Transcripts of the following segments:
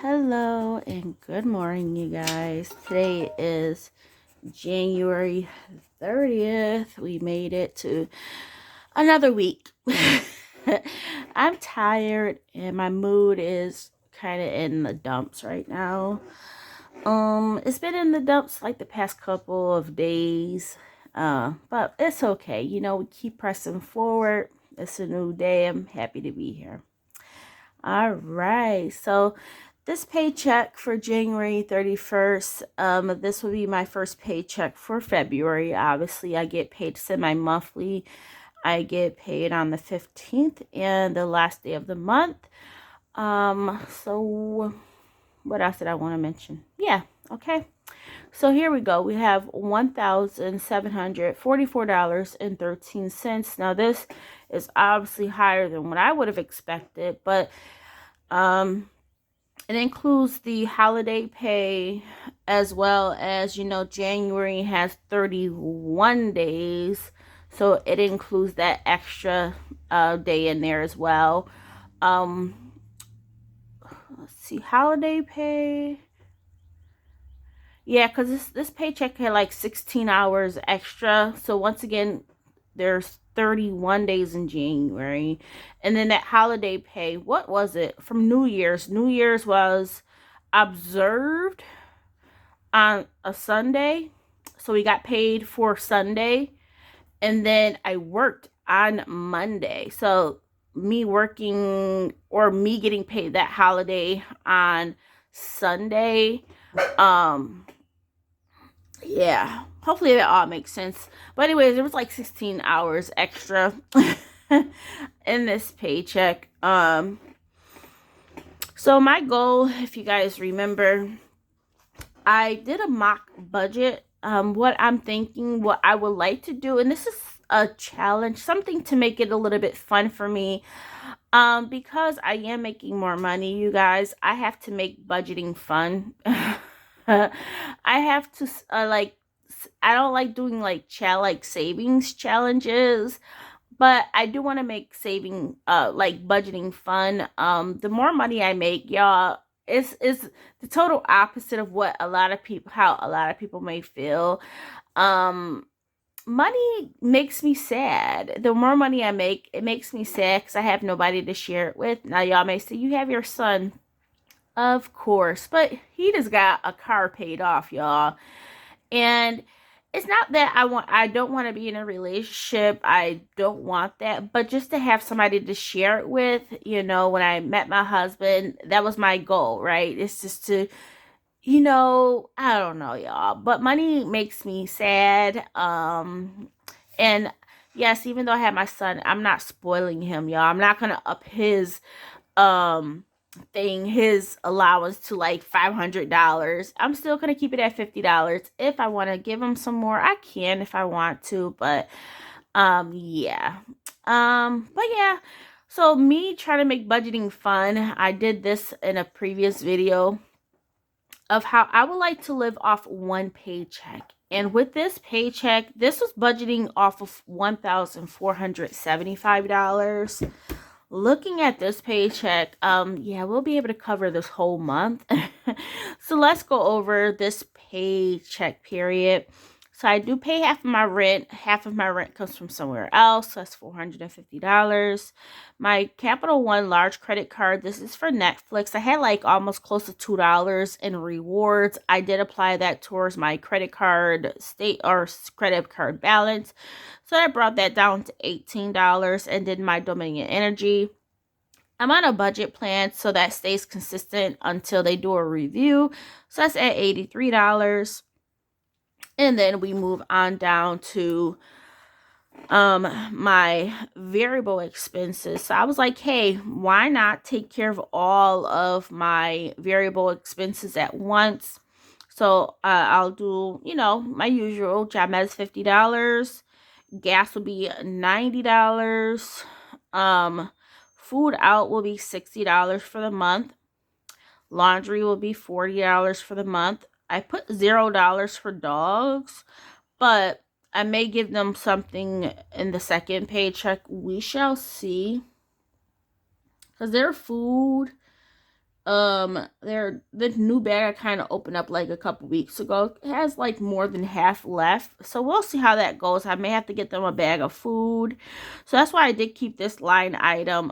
Hello and good morning, you guys. Today is January 30th. We made it to another week. I'm tired and my mood is kind of in the dumps right now. It's been in the dumps like the past couple of days. But it's okay. We keep pressing forward. It's a new day. I'm happy to be here. All right. So this paycheck for January 31st, this will be my first paycheck for February. Obviously, I get paid semi-monthly. I get paid on the 15th and the last day of the month. So what else did I want to mention? Yeah, okay. So here we go. We have $1,744.13. Now this is obviously higher than what I would have expected, but it includes the holiday pay as well as, January has 31 days. So it includes that extra day in there as well. Let's see, holiday pay. Yeah, because this paycheck had like 16 hours extra. So once again, there's 31 days in January. And then that holiday pay, what was it? From New Year's. New Year's was observed on a Sunday. So we got paid for Sunday. And then I worked on Monday. So me working or me getting paid that holiday on Sunday, yeah, hopefully that all makes sense. But anyways, there was like 16 hours extra in this paycheck. So my goal, if you guys remember, I did a mock budget. What I'm thinking, what I would like to do, and this is a challenge, something to make it a little bit fun for me. Because I am making more money, you guys, I have to make budgeting fun. I have to I don't like doing like savings challenges, but I do want to make saving like budgeting fun. The more money I make, y'all, is the total opposite of what how a lot of people may feel. Money makes me sad. The more money I make, it makes me sad because I have nobody to share it with. Now y'all may say you have your son. Of course, but he just got a car paid off, y'all. And it's not that I don't want to be in a relationship. I don't want that, but just to have somebody to share it with, when I met my husband, that was my goal, right? It's just to, I don't know, y'all, but money makes me sad. And yes, even though I have my son, I'm not spoiling him, y'all. I'm not going to up his his allowance to like $500. I'm still gonna keep it at $50. If I want to give him some more, I can if I want to, but yeah. So me trying to make budgeting fun, I did this in a previous video of how I would like to live off one paycheck. And with this paycheck, this was budgeting off of $1,475. Looking at this paycheck, yeah, we'll be able to cover this whole month. So let's go over this paycheck period. So I do pay half of my rent. Half of my rent comes from somewhere else. So that's $450. My Capital One large credit card, this is for Netflix. I had like almost close to $2 in rewards. I did apply that towards my credit card credit card balance. So I brought that down to $18 and did my Dominion Energy. I'm on a budget plan, so that stays consistent until they do a review. So that's at $83. And then we move on down to my variable expenses. So I was like, hey, why not take care of all of my variable expenses at once? So I'll do, my usual. Job med is $50. Gas will be $90. Food out will be $60 for the month. Laundry will be $40 for the month. I put $0 for dogs, but I may give them something in the second paycheck. We shall see. Because their food The new bag I kind of opened up like a couple weeks ago. It has like more than half left, so we'll see how that goes. I may have to get them a bag of food, so that's why I did keep this line item.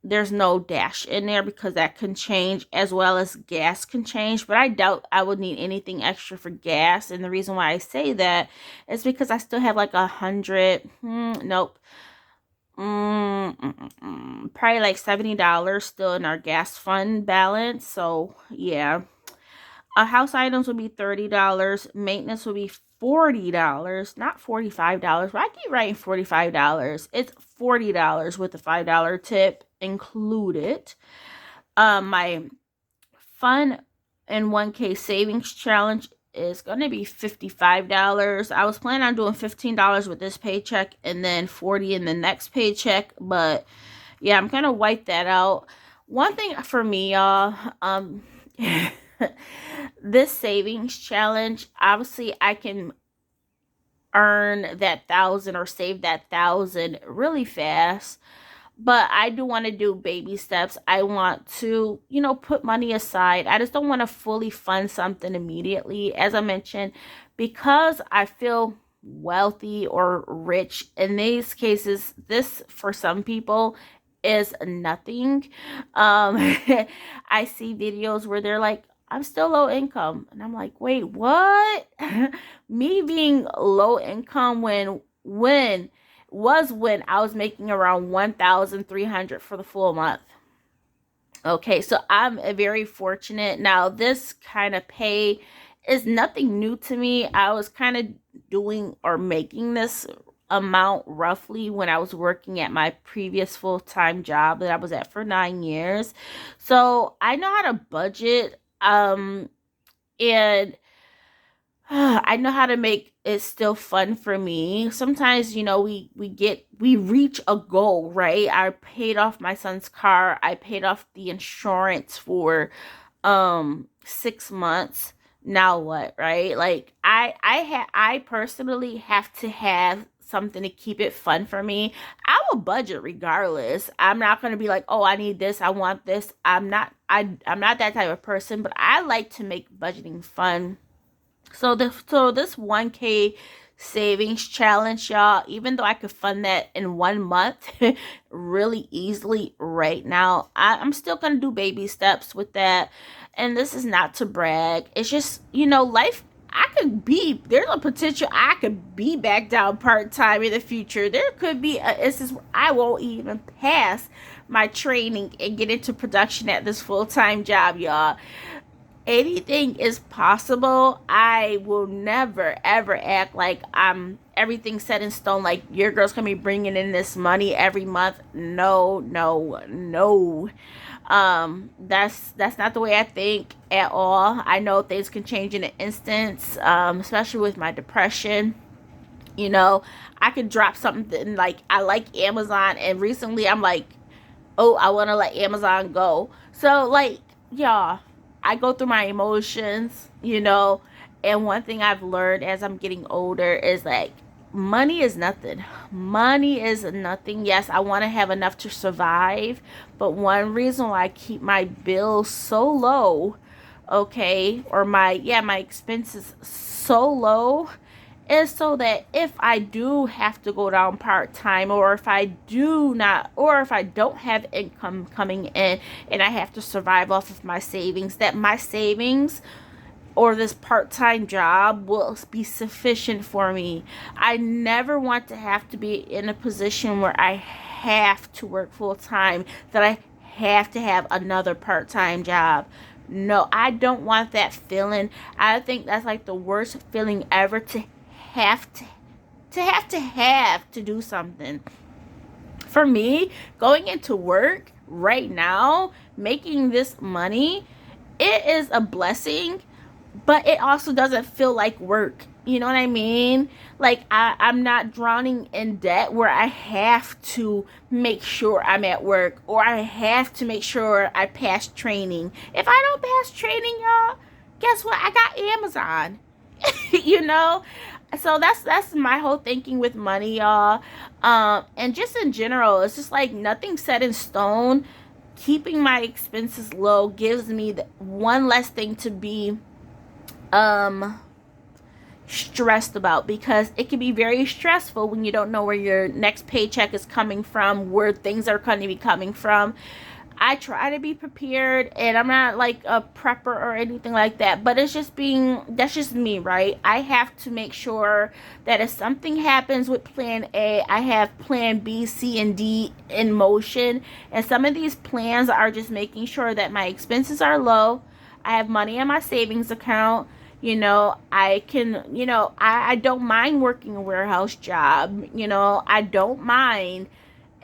There's no dash in there because that can change, as well as gas can change, but I doubt I would need anything extra for gas. And the reason why I say that is because I still have like 100, nope, probably like $70 still in our gas fund balance. So yeah, house items would be $30, maintenance would be $40, not $45, but I keep writing $45. It's $40 with a $5 tip included. My fun and 1K savings challenge is going to be $55. I was planning on doing $15 with this paycheck and then $40 in the next paycheck, but yeah, I'm going to wipe that out. One thing for me, y'all, this savings challenge, obviously I can earn that 1,000 or save that 1,000 really fast, but I do want to do baby steps. I want to, put money aside. I just don't want to fully fund something immediately. As I mentioned, because I feel wealthy or rich, in these cases, this for some people is nothing. I see videos where they're like, I'm still low income. And I'm like, wait, what? Me being low income when I was making around $1,300 for the full month. Okay, so I'm very fortunate. Now, this kind of pay is nothing new to me. I was kind of doing or making this amount roughly when I was working at my previous full-time job that I was at for 9 years. So I know how to budget. And I know how to make it still fun for me. Sometimes, we reach a goal, right? I paid off my son's car. I paid off the insurance for 6 months. Now what, right? Like I personally have to have something to keep it fun for me. I will budget regardless. I'm not going to be like, oh, I need this, I want this. I'm not that type of person, but I like to make budgeting fun. So this 1K savings challenge, y'all, even though I could fund that in 1 month really easily right now, I'm still going to do baby steps with that. And this is not to brag. It's just, life, there's a potential I could be back down part-time in the future. There could be an instance where I won't even pass my training and get into production at this full-time job, y'all. Anything is possible. I will never ever act like everything's set in stone, like your girl's gonna be bringing in this money every month. No. That's not the way I think at all. I know things can change in an instant, especially with my depression. I could drop something like I like Amazon, and recently I'm like, oh, I want to let Amazon go. So like, y'all, I go through my emotions, and one thing I've learned as I'm getting older is like, money is nothing. Money is nothing. Yes, I want to have enough to survive, but one reason why I keep my bills so low, okay, or my expenses so low, is so that if I do have to go down part-time, or if I don't have income coming in and I have to survive off of my savings, that my savings or this part-time job will be sufficient for me. I never want to have to be in a position where I have to work full-time, that I have to have another part-time job. No, I don't want that feeling. I think that's like the worst feeling ever, to have to do something. For me, going into work right now, making this money, it is a blessing, but it also doesn't feel like work. You know what I mean? Like I'm not drowning in debt where I have to make sure I'm at work, or I have to make sure I pass training. If I don't pass training, y'all, guess what? I got Amazon. So that's my whole thinking with money, y'all. And just in general, it's just like nothing's set in stone. keeping my expenses low gives me one less thing to be stressed about, because it can be very stressful when you don't know where your next paycheck is coming from, where things are going to be coming from. I try to be prepared, and I'm not like a prepper or anything like that, but that's just me, right? I have to make sure that if something happens with plan A, I have plan B, C, and D in motion. And some of these plans are just making sure that my expenses are low. I have money in my savings account. I can, I don't mind working a warehouse job. I don't mind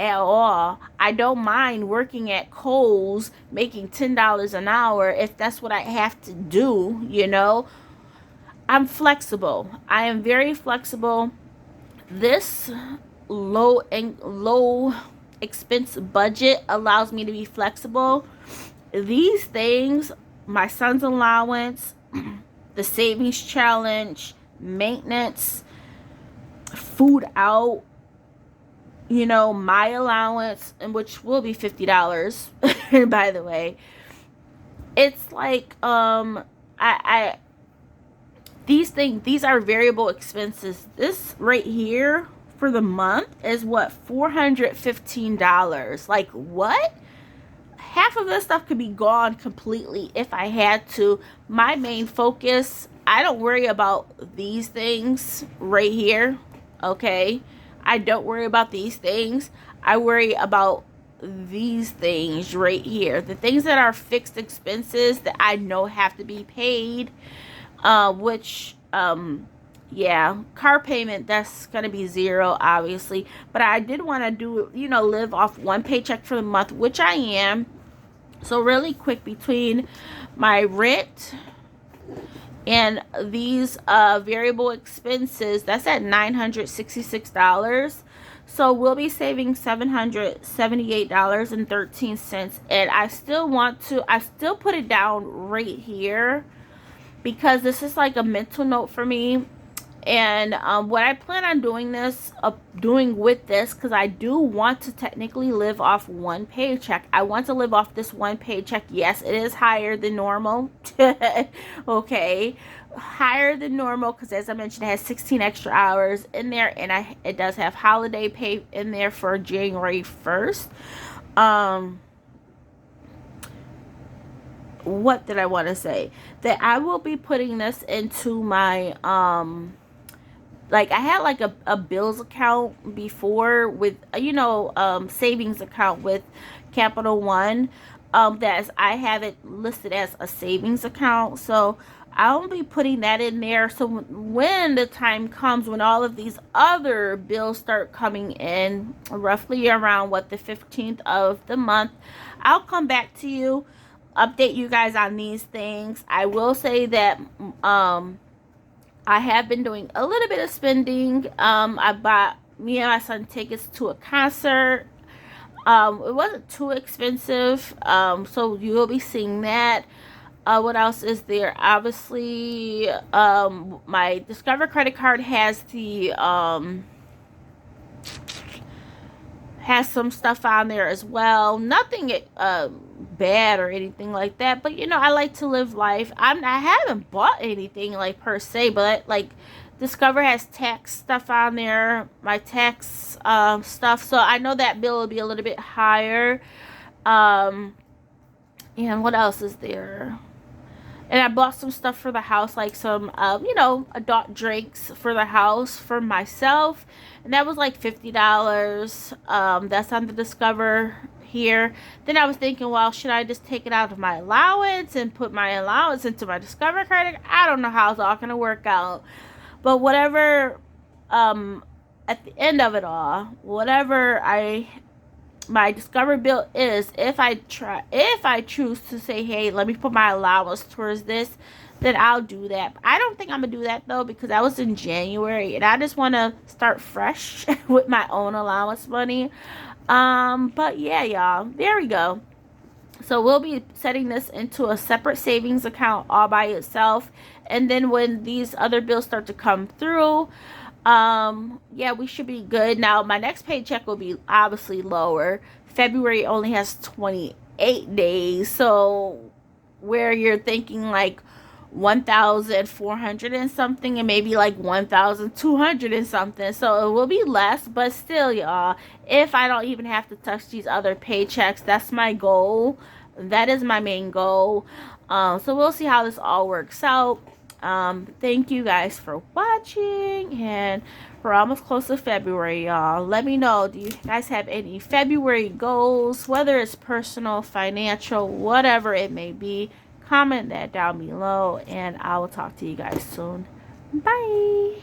at all. I don't mind working at Kohl's making $10 an hour if that's what I have to do. I'm flexible. I am very flexible. This low expense budget allows me to be flexible. These things, my son's allowance, the savings challenge, maintenance, food out, my allowance, and which will be $50 by the way. It's like these are variable expenses. This right here for the month is what, $415. Like, what? Half of this stuff could be gone completely if I had to. My main focus, I don't worry about these things right here, okay? I don't worry about these things. I worry about these things right here. The things that are fixed expenses that I know have to be paid, which, car payment, that's going to be $0, obviously. But I did want to do, live off one paycheck for the month, which I am. So really quick, between my rent and these variable expenses, that's at $966. So we'll be saving $778.13. And I still put it down right here because this is like a mental note for me. And what I plan on doing with this, because I do want to technically live off one paycheck. I want to live off this one paycheck. Yes, it is higher than normal. Okay, higher than normal because, as I mentioned, it has 16 extra hours in there, and it does have holiday pay in there for January 1st. What did I want to say? That I will be putting this into my like, I had like a bills account before with, savings account with Capital One. I have it listed as a savings account. So I'll be putting that in there. So when the time comes, when all of these other bills start coming in, roughly around the 15th of the month, I'll come back to you, update you guys on these things. I will say that, I have been doing a little bit of spending. I bought me and my son tickets to a concert. It wasn't too expensive. So you will be seeing that. What else is there? Obviously, my Discover credit card has has some stuff on there as well. Nothing bad or anything like that, but I like to live life. I haven't bought anything like per se, but like Discover has tax stuff on there, my tax stuff, so I know that bill will be a little bit higher. And what else is there? And I bought some stuff for the house, like some, adult drinks for the house for myself. And that was like $50. That's on the Discover here. Then I was thinking, well, should I just take it out of my allowance and put my allowance into my Discover credit? I don't know how it's all going to work out. But whatever, at the end of it all, whatever my Discover bill is, if I choose to say, hey, let me put my allowance towards this, then I'll do that. I don't think I'm gonna do that though, because that was in January and I just want to start fresh with my own allowance money. But yeah, y'all, there we go. So we'll be setting this into a separate savings account all by itself, and then when these other bills start to come through, we should be good. Now my next paycheck will be obviously lower. February only has 8 days. So where you're thinking like 1,400 and something, and maybe like 1,200 and something. So it will be less, but still, y'all, if I don't even have to touch these other paychecks, that's my goal. That is my main goal. So we'll see how this all works out. Thank you guys for watching, and we're almost close to February, y'all. Let me know, do you guys have any February goals, whether it's personal, financial, whatever it may be? Comment that down below, and I will talk to you guys soon. Bye.